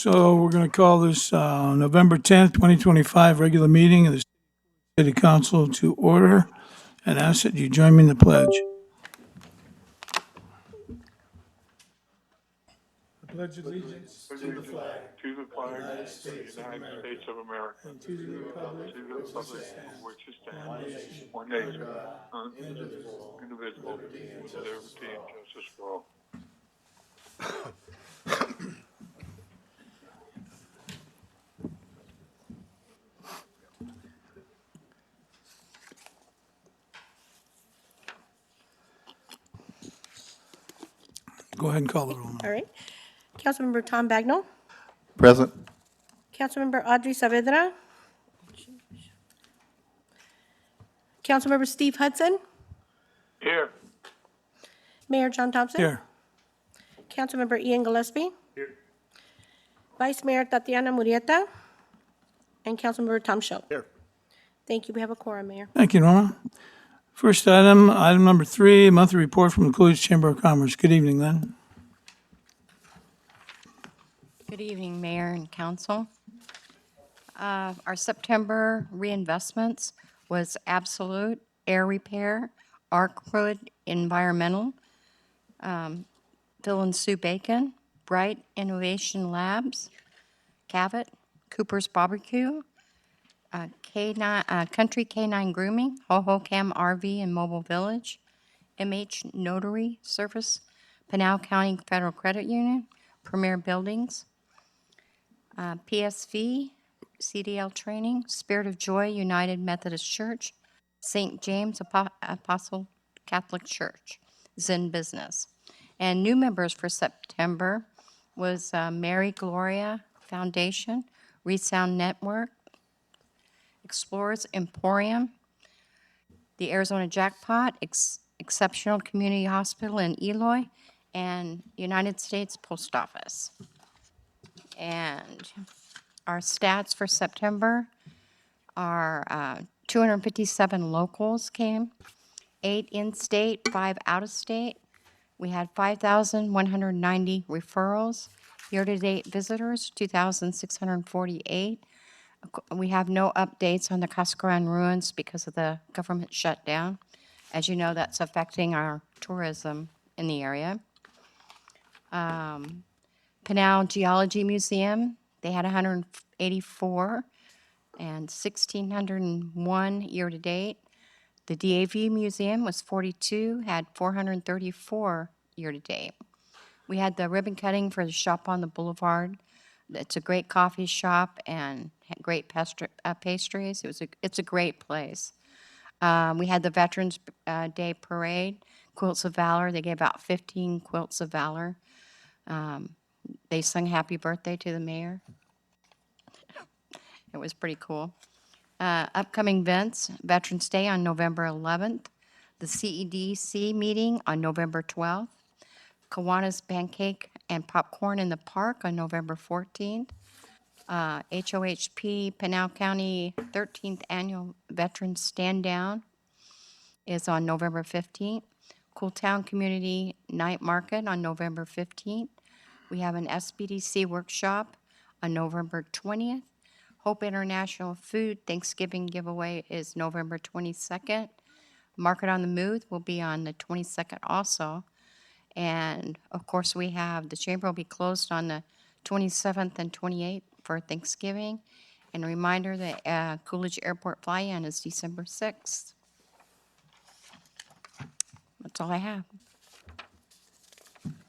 So we're going to call this November 10th, 2025 regular meeting of the City Council to order and ask that you join me in the pledge. I pledge allegiance to the flag to the flag of the United States of United America, States of America, and to the republic to the for which it republic stands, for which it one stands, nation, one nation, under God, indivisible, indivisible, liberty and with justice for liberty and all. justice for all. Go ahead and call the roll. All right. Councilmember Tom Bagnell. Present. Councilmember Audrey Saavedra. Councilmember Steve Hudson. Here. Mayor John Thompson. Here. Councilmember Ian Gillespie. Here. Vice Mayor Tatiana Murrieta. And Councilmember Tom Show. Here. Thank you. We have a quorum, Mayor. Thank you, Norma. First item number 3, monthly report from the Coolidge Chamber of Commerce. Good evening, Len. Good evening, Mayor and Council. Our September reinvestments was Absolute, Air Repair, Arkwood Environmental, Phil and Sue Bacon, Bright Innovation Labs, Cavett, Cooper's Barbecue, Country K9 Grooming, Ho Cam RV and Mobile Village, MH Notary Service, Pinal County Federal Credit Union, Premier Buildings, PSV, CDL Training, Spirit of Joy United Methodist Church, St. James Apostle Catholic Church, Zen Business. And new members for September was Mary Gloria Foundation, Resound Network, Explorers Emporium, the Arizona Jackpot, Exceptional Community Hospital in Eloy, and United States Post Office. And our stats for September are 257 locals came, 8 in-state, 5 out-of-state. We had 5,190 referrals. Year-to-date visitors, 2,648. We have no updates on the Cascaran ruins because of the government shutdown. As you know, that's affecting our tourism in the area. Pinal Geology Museum, they had 184 and 1,601 year-to-date. The DAV Museum was 42, had 434 year-to-date. We had the ribbon cutting for the Shop on the Boulevard. It's a great coffee shop and had great pastries. It's a great place. We had the Veterans Day Parade, Quilts of Valor. They gave out 15 Quilts of Valor. They sung Happy Birthday to the mayor. It was pretty cool. Upcoming events, Veterans Day on November 11th, the CEDC meeting on November 12th, Kiwanis Pancake and Popcorn in the Park on November 14th, HOHP Pinal County 13th Annual Veterans Stand Down is on November 15th, Cool Town Community Night Market on November 15th. We have an SBDC workshop on November 20th. Hope International Food Thanksgiving giveaway is November 22nd. Market on the Move will be on the 22nd also. And of course, we have, the chamber will be closed on the 27th and 28th for Thanksgiving. And a reminder that Coolidge Airport fly-in is December 6th. That's all I have.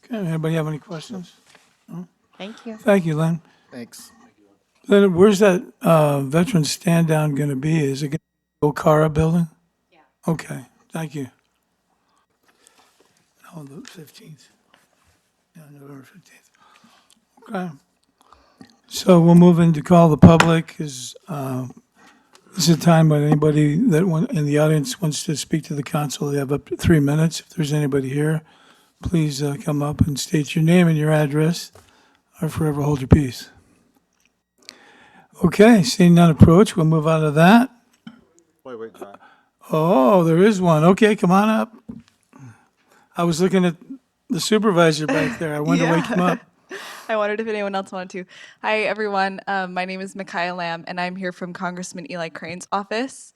Okay, anybody have any questions? Thank you. Thank you, Len. Thanks. Len, where's that veteran stand down going to be? Is it going to be Okara building? Yeah. Okay, thank you. No, the 15th. Yeah, November 15th. Okay. So we'll move in to call the public. This is a time when anybody that in the audience wants to speak to the council, they have up to 3 minutes. If there's anybody here, please come up and state your name and your address, or forever hold your peace. Okay, seeing none approach, we'll move on to that. Wait, John. Oh, there is one. Okay, come on up. I was looking at the supervisor back there. I wanted to wake him up. I wondered if anyone else wanted to. Hi, everyone. My name is Micaiah Lamb, and I'm here from Congressman Eli Crane's office.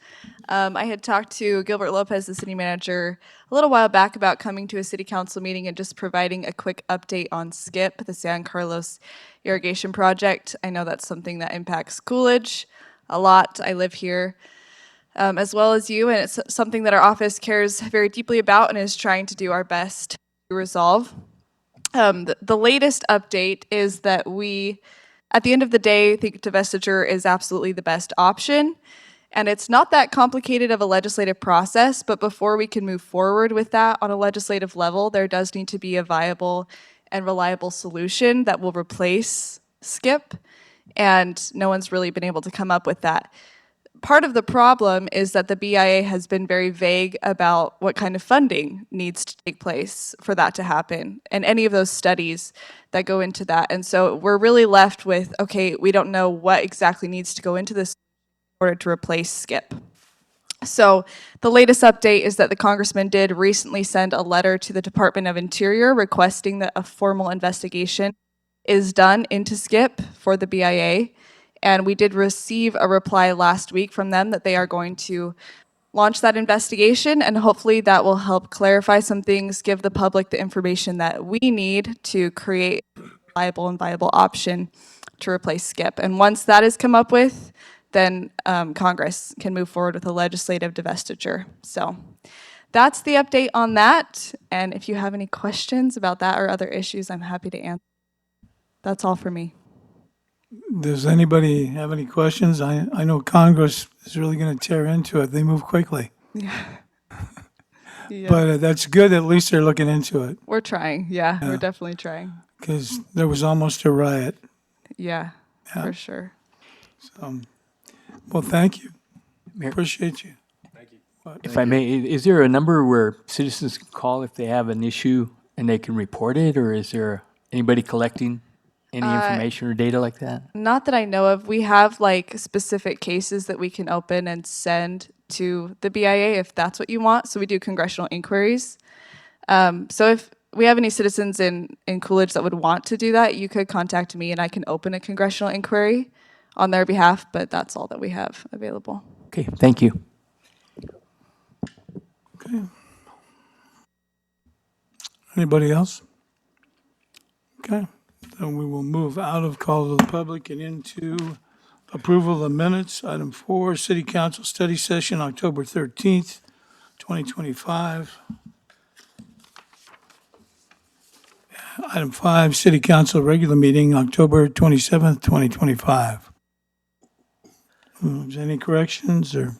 I had talked to Gilbert Lopez, the city manager, a little while back about coming to a city council meeting and just providing a quick update on SKIP, the San Carlos irrigation project. I know that's something that impacts Coolidge a lot. I live here. As well as you, and it's something that our office cares very deeply about and is trying to do our best to resolve. The latest update is that we, at the end of the day, think divestiture is absolutely the best option. And it's not that complicated of a legislative process, but before we can move forward with that on a legislative level, there does need to be a viable and reliable solution that will replace SKIP. And no one's really been able to come up with that. Part of the problem is that the BIA has been very vague about what kind of funding needs to take place for that to happen, and any of those studies that go into that. And so we're really left with, okay, we don't know what exactly needs to go into this in order to replace SKIP. So the latest update is that the congressman did recently send a letter to the Department of Interior requesting that a formal investigation is done into SKIP for the BIA. And we did receive a reply last week from them that they are going to launch that investigation, and hopefully that will help clarify some things, give the public the information that we need to create a reliable and viable option to replace SKIP. And once that is come up with, then Congress can move forward with a legislative divestiture. So that's the update on that. And if you have any questions about that or other issues, I'm happy to answer. That's all for me. Does anybody have any questions? I know Congress is really going to tear into it. They move quickly. Yeah. But that's good. At least they're looking into it, We're trying. Yeah, we're definitely trying. because there was almost a riot. Yeah, for sure. Well, thank you. Mayor- Appreciate you. If I may, is there a number where citizens can call if they have an issue and they can report it, or is there anybody collecting any information or data like that? Not that I know of. We have like specific cases that we can open and send to the BIA if that's what you want. So we do congressional inquiries. So if we have any citizens in Coolidge that would want to do that, you could contact me and I can open a congressional inquiry on their behalf, but that's all that we have available. Okay, thank you. Okay. Anybody else? Okay. Then we will move out of call to the public and into approval of minutes. Item 4, City Council Study Session, October 13th, 2025. Item 5, City Council Regular Meeting, October 27th, 2025. Is there any corrections or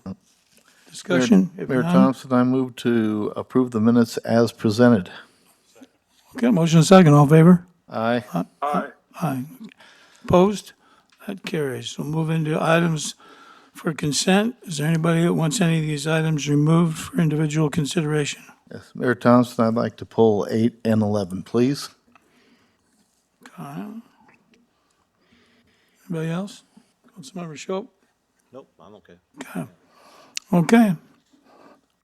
discussion? If Mayor none- Thompson, I move to approve the minutes as presented. Okay, motion second, all in favor? Aye. Aye. Aye. Opposed? That carries. We'll move into items for consent. Is there anybody that wants any of these items removed for individual consideration? Yes, Mayor Thompson, I'd like to pull 8 and 11, please. Anybody else? Councilmember Shope? Nope, I'm okay. Okay.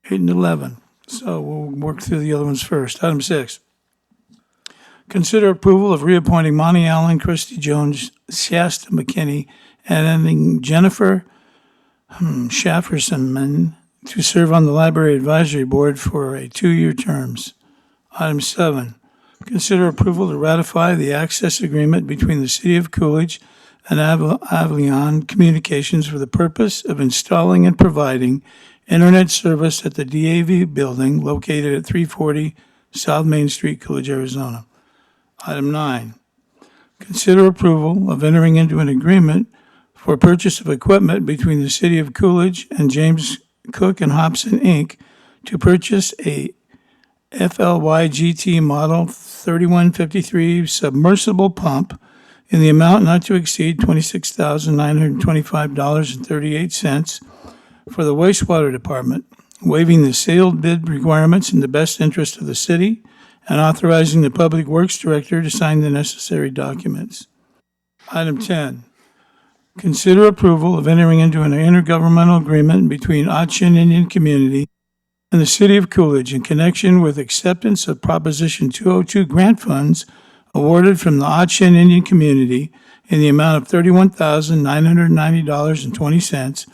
8 and 11. So we'll work through the other ones first. Item 6. Consider approval of reappointing Monty Allen, Christy Jones, Shasta McKinney, and ending Jennifer Schafferson to serve on the Library Advisory Board for a 2-year terms. Item 7. Consider approval to ratify the access agreement between the City of Coolidge and Avalon Communications for the purpose of installing and providing internet service at the DAV building located at 340 South Main Street, Coolidge, Arizona. Item 9, consider approval of entering into an agreement for purchase of equipment between the City of Coolidge and James Cook and Hobson, Inc. to purchase a FLY GT Model 3153 submersible pump in the amount not to exceed $26,925.38 for the wastewater department, waiving the sealed bid requirements in the best interest of the city and authorizing the Public Works Director to sign the necessary documents. Item 10, consider approval of entering into an intergovernmental agreement between Achin Indian Community and the City of Coolidge in connection with acceptance of Proposition 202 grant funds awarded from the Achen Indian Community in the amount of $31,990.20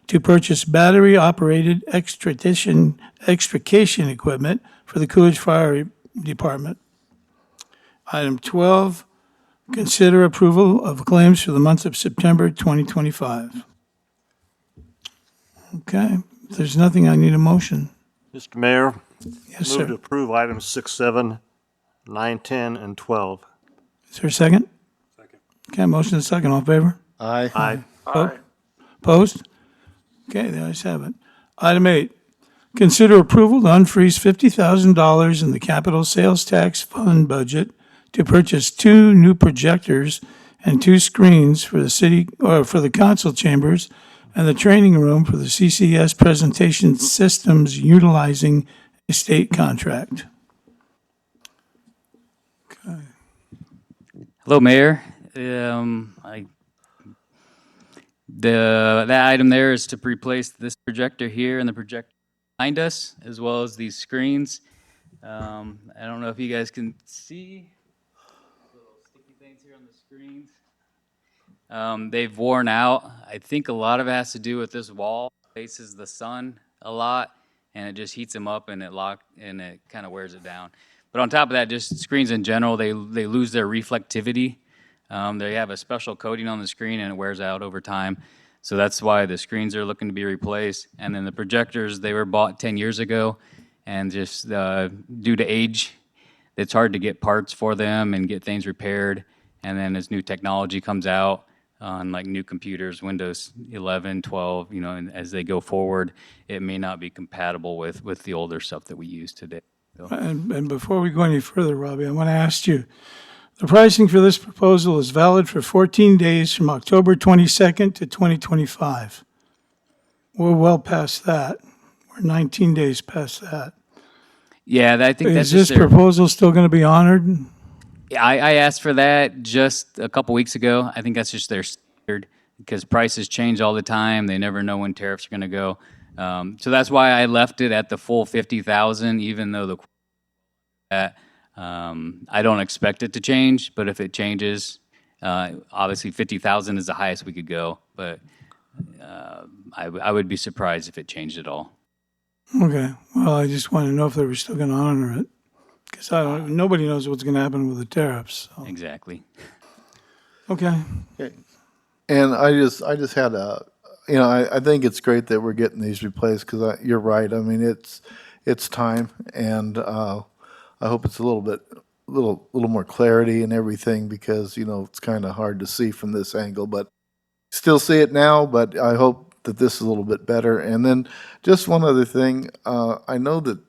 to purchase battery-operated extrication equipment for the Coolidge Fire Department. Item 12, consider approval of claims for the month of September 2025. Okay, if there's nothing, I need a motion. Mr. Mayor, Yes, move to sir. approve items 6, 7, 9, 10, and 12. Is there a second? Second. Okay, motion and second, all in favor? Aye. Aye. Opposed? Okay, the ayes have it. Item 8, consider approval to unfreeze $50,000 in the capital sales tax fund budget to purchase 2 new projectors and 2 screens for the city, or for the council chambers and the training room for the CCS presentation systems utilizing a state contract. Hello, Mayor. That item there is to replace this projector here and the projector behind us, as well as these screens. I don't know if you guys can see little sticky things here on the screens. They've worn out. I think a lot of it has to do with this wall faces the sun a lot, and it just heats them up and it kind of wears it down. But on top of that, just screens in general, they lose their reflectivity. They have a special coating on the screen and it wears out over time. So that's why the screens are looking to be replaced. And then the projectors, they were bought 10 years ago, and just due to age, it's hard to get parts for them and get things repaired. And then as new technology comes out on like new computers, Windows 11, 12, and as they go forward, it may not be compatible with the older stuff that we use today. So. And before we go any further, Robbie, I want to ask you, the pricing for this proposal is valid for 14 days from October 22nd to 2025. We're well past that. We're 19 days past that. Yeah, I think that's Is this just their, proposal still going to be honored? I asked for that just a couple weeks ago. I think that's just their standard because prices change all the time. They never know when tariffs are going to go. So that's why I left it at the full 50,000, even though I don't expect it to change. But if it changes, obviously 50,000 is the highest we could go. But I would be surprised if it changed at all. Okay, well, I just want to know if they were still going to honor it, because nobody knows what's going to happen with the tariffs. So. Exactly. Okay, And I just had I think it's great that we're getting these replaced because you're right. I mean, it's time, and I hope it's a little more clarity and everything because it's kind of hard to see from this angle, but still see it now. But I hope that this is a little bit better. And then just one other thing, I know that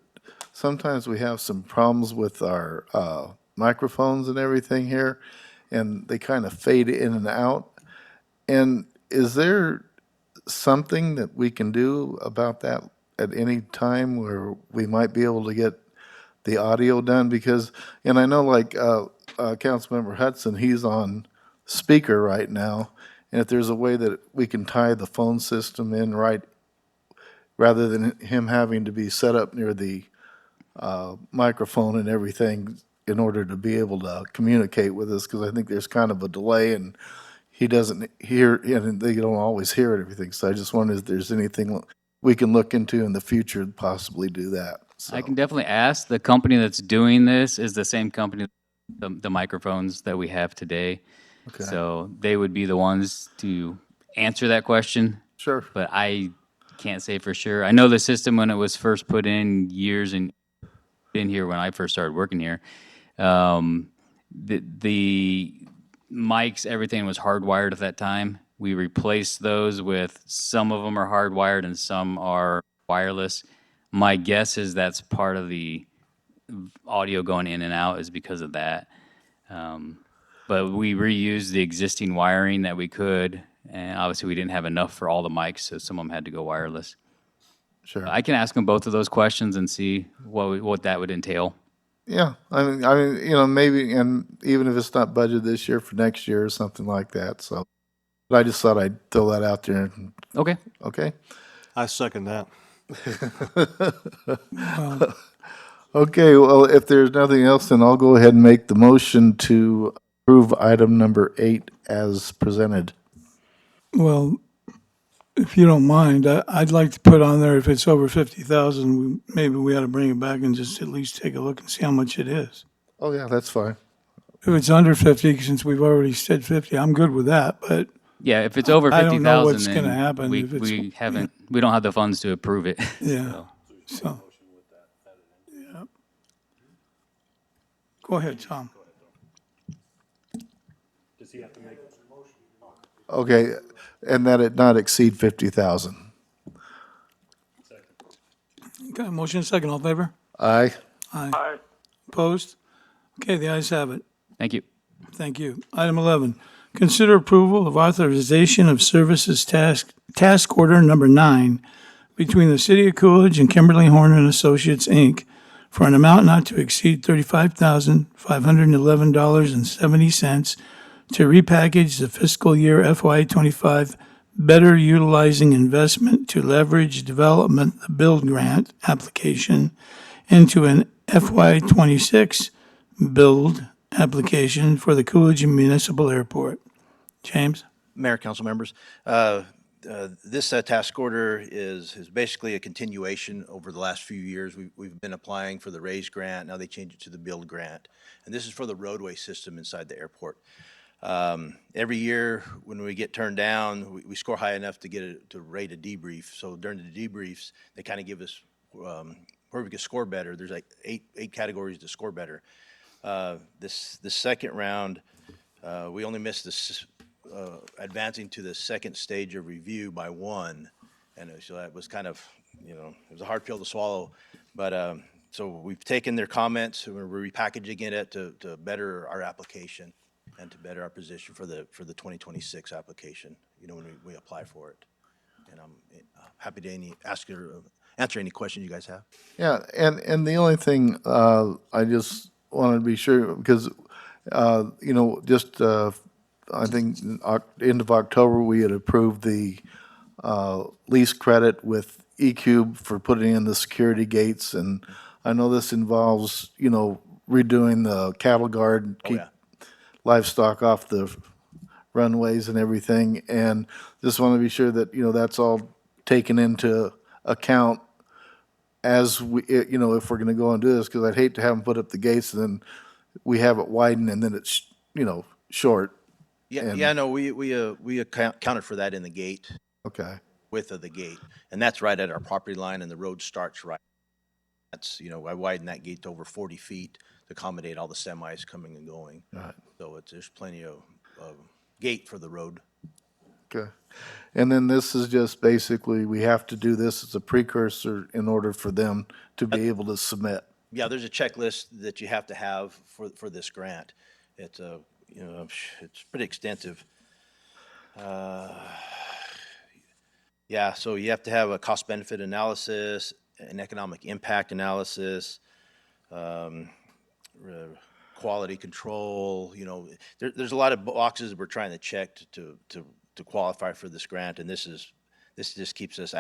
sometimes we have some problems with our microphones and everything here, and they kind of fade in and out. And is there something that we can do about that at any time where we might be able to get the audio done? Because, and I know like Councilmember Hudson, he's on speaker right now, and if there's a way that we can tie the phone system in right, rather than him having to be set up near the microphone and everything in order to be able to communicate with us, because I think there's kind of a delay and he doesn't hear, and they don't always hear it, everything. So I just wonder if there's anything we can look into in the future to possibly do that. So. I can definitely ask. The company that's doing this is the same company, the microphones that we have today. Okay. So they would be the ones to answer that question. Sure. But I can't say for sure. I know the system when it was first put in years and been here when I first started working here. The mics, everything was hardwired at that time. We replaced those with, some of them are hardwired and some are wireless. My guess is that's part of the audio going in and out is because of that. But we reused the existing wiring that we could, and obviously we didn't have enough for all the mics, so some of them had to go wireless. Sure. I can ask them both of those questions and see what that would entail. Yeah, I mean, maybe, and even if it's not budgeted this year, for next year or something like that. So, but I just thought I'd throw that out there. Okay. Okay. I second that. Okay, well, if there's nothing else, then I'll go ahead and make the motion to approve item number 8 as presented. Well, if you don't mind, I'd like to put on there if it's over 50,000, maybe we ought to bring it back and just at least take a look and see how much it is. Oh, yeah, that's fine. If it's under 50, since we've already said 50, I'm good with that, but Yeah, if it's over I don't know 50,000, what's gonna then happen we, if it's- we haven't, we don't have the funds to approve it. yeah, So, so. Yeah. Go ahead, Tom. Okay, and that it not exceed 50,000. Okay, motion second, all in favor? Aye. Aye. Opposed? Okay, the ayes have it. Thank you. Thank you. Item 11, consider approval of authorization of services task order number 9 between the City of Coolidge and Kimberly Horn and Associates, Inc., for an amount not to exceed $35,511.70 to repackage the fiscal year FY25 Better Utilizing Investment to Leverage Development the Build Grant application into an FY26 Build application for the Coolidge Municipal Airport. James? Mayor, council members, this task order is basically a continuation over the last few years. We've been applying for the RAISE grant, now they changed it to the BUILD grant. And this is for the roadway system inside the airport. Every year, when we get turned down, we score high enough to get it, to rate a debrief. So during the debriefs, they kind of give us where we can score better. There's like eight categories to score better. This second round, we only missed this advancing to the second stage of review by one, and so that was kind of, it was a hard pill to swallow. But so we've taken their comments and we're repackaging it to better our application and to better our position for the 2026 application. When we apply for it, and I'm happy to answer any questions you guys have. Yeah, and the only thing, I just wanted to be sure, because, just, I think end of October, we had approved the, lease credit with E-Cube for putting in the security gates, and I know this involves, redoing the cattle guard, Oh, keep yeah. livestock off the runways and everything, and just want to be sure that, that's all taken into account as we, if we're gonna go and do this, because I'd hate to have them put up the gates and then we have it widen and then it's, short. Yeah, no, we accounted for that in the gate, Okay, width of the gate, and that's right at our property line, and the road starts right. That's, I widened that gate to over 40 feet to accommodate all the semis coming and going. Right. So there's plenty of gate for the road. okay. And then this is just basically, we have to do this as a precursor in order for them to be able to submit. Yeah, there's a checklist that you have to have for this grant. It's it's pretty extensive. Yeah, so you have to have a cost-benefit analysis, an economic impact analysis, quality control. There's a lot of boxes we're trying to check to qualify for this grant, and this just keeps us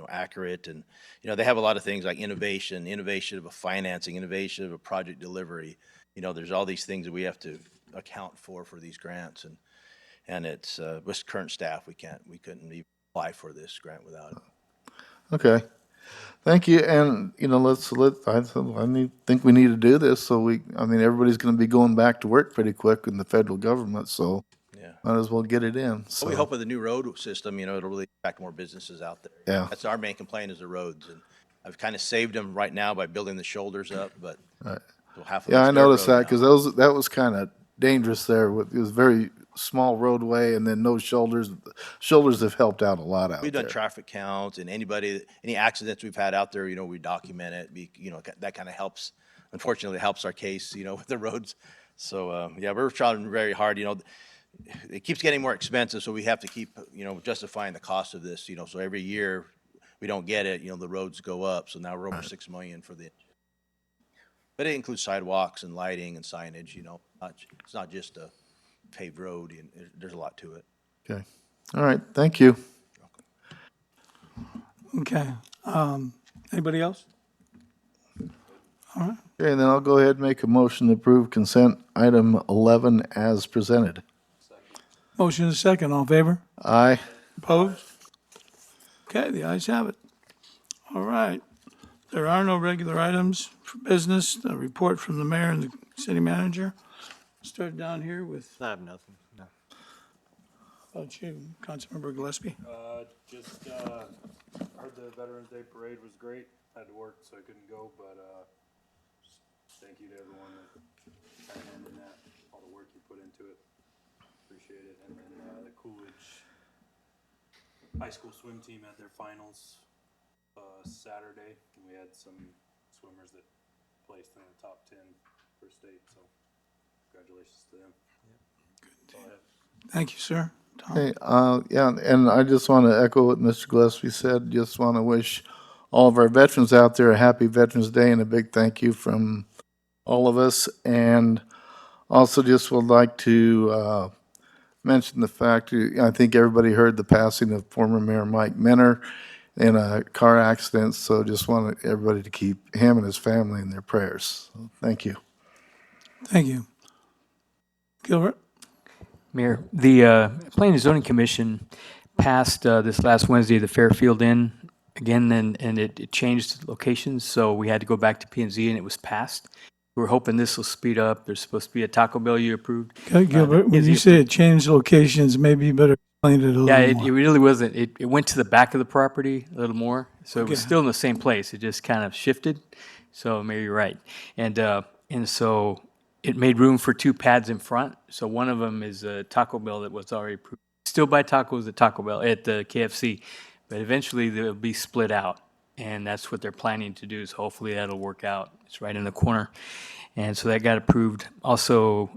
accurate. And they have a lot of things like innovation of a financing, innovation of a project delivery. There's all these things that we have to account for these grants, and it's with current staff we couldn't even apply for this grant without it. Okay, thank you, and, think we need to do this, so everybody's gonna be going back to work pretty quick in the federal government, so Yeah. might as well get it in, Well, so. we hope with the new road system, it'll really attract more businesses out there. Yeah. That's our main complaint is the roads, and I've kind of saved them right now by building the shoulders up, but Right. so half of Yeah, it's I dirt noticed road that, now. because that was kind of dangerous there. It was very small roadway and then no shoulders. Shoulders have helped out a lot out We've done there. traffic counts, and any accidents we've had out there, we document it. That kind of helps. Unfortunately, it helps our case, with the roads. So, yeah, we're trying very hard. It keeps getting more expensive, so we have to keep, justifying the cost of this. So every year we don't get it, the roads go up. So now we're over $6 million for but it includes sidewalks and lighting and signage. It's not just a paved road. There's a lot to it. Okay. All right, thank you. Okay. Anybody else? Okay, and then I'll go ahead and make a motion to approve consent item 11 as presented. Motion is second. All in favor? Aye. Opposed? Okay, the ayes have it. All right. There are no regular items for business. A report from the mayor and the city manager. Start down here with, I have nothing, no. about you, Councilmember Gillespie. Just heard the Veterans Day Parade was great. Had to work, so I couldn't go, but just thank you to everyone that had a hand in that, all the work you put into it. Appreciate it. And then the Coolidge high school swim team had their finals Saturday, and we had some swimmers that placed in the top 10 for state, so congratulations to them. That's all I have. Thank you, sir. Tom? Okay, yeah, and I just want to echo what Mr. Gillespie said. Just want to wish all of our veterans out there a happy Veterans Day and a big thank you from all of us. And also just would like to mention the fact, I think everybody heard the passing of former Mayor Mike Menner in a car accident, so just want everybody to keep him and his family in their prayers. So, thank you. Thank you. Gilbert? Mayor, the Planning and Zoning Commission passed this last Wednesday the Fairfield Inn again, and it changed locations, so we had to go back to P&Z, and it was passed. We're hoping this will speed up. There's supposed to be a Taco Bell you approved. Okay, Gilbert, when you say it changed locations, maybe you better explain it a Yeah, little it more. really wasn't. It went to the back of the property a little more, so it was Okay. still in the same place. It just kind of shifted. So maybe you're right. And so it made room for two pads in front. So one of them is a Taco Bell that was already approved. Still buy tacos at Taco Bell at the KFC, but eventually they'll be split out, and that's what they're planning to do. So hopefully that'll work out. It's right in the corner. And so that got approved. Also,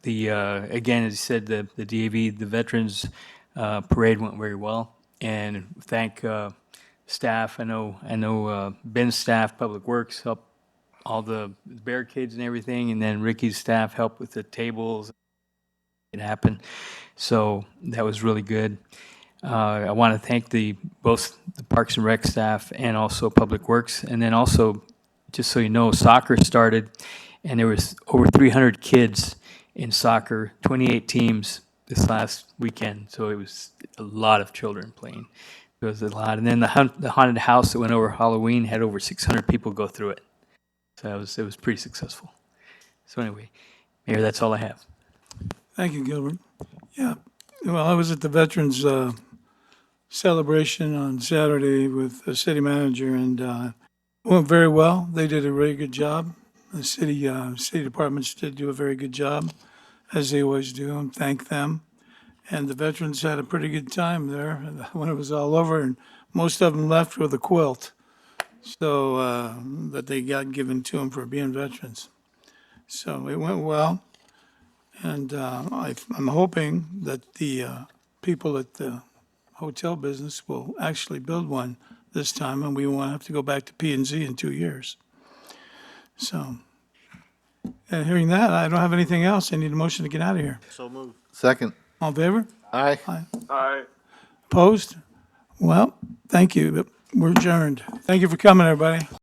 again, as you said, the DAV, the Veterans Parade went very well. And thank staff. I know Ben's staff, Public Works, helped all the barricades and everything. And then Ricky's staff helped with the tables. It happened. So that was really good. I want to thank both the Parks and Rec staff and also Public Works. And then also, just so you know, soccer started, and there was over 300 kids in soccer, 28 teams this last weekend. So it was a lot of children playing. It was a lot. And then the haunted house that went over Halloween had over 600 people go through it. So it was pretty successful. So anyway, Mayor, that's all I have. Thank you, Gilbert. Yeah, well, I was at the Veterans celebration on Saturday with the city manager, and it went very well. They did a really good job. The city departments did do a very good job, as they always do, and thank them. And the veterans had a pretty good time there when it was all over, and most of them left with a quilt, so that they got given to them for being veterans. So it went well. And I'm hoping that the people at the hotel business will actually build one this time, and we won't have to go back to P&Z in 2 years. So, and hearing that, I don't have anything else. I need a motion to get out of here. So moved. Second. All in favor? Aye. Opposed? Well, thank you. We're adjourned. Thank you for coming, everybody.